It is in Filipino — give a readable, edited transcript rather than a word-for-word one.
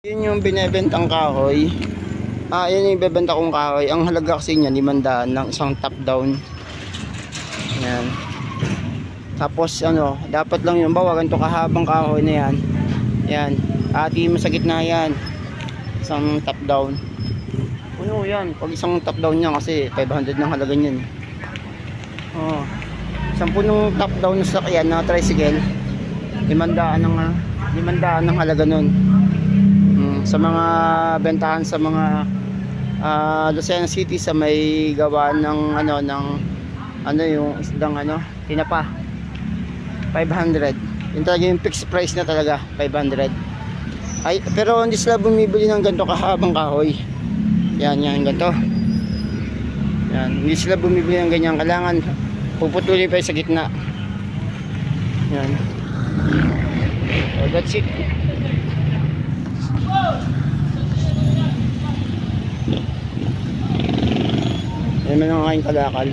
Yun yung binebentang kahoy. Yun yung bebenta kong kahoy. Ang halaga kasi niya 500 ng isang top down. Yan. Tapos dapat lang yung bawa ganito kahabang kahoy na yan. Yan. Ati mo sa gitna yan. Isang top down. Puno yan. Pag isang top down niya kasi 500 ng halaga niyan. Oh. Isang punong top down na sakyan na tricycle. 500 ng halaga nun. Sa mga bentahan sa mga Lucena City sa may gawa ng yung isdang tinapa 500. Yun talaga yung fixed price na talaga 500. Pero hindi sila bumibili ng ganito kahabang kahoy. Yan ganito. Yan, hindi sila bumibili ng ganyan. Kailangan puputulin pa sa gitna. Yan. So that's it. Yan man ang aking kalakal.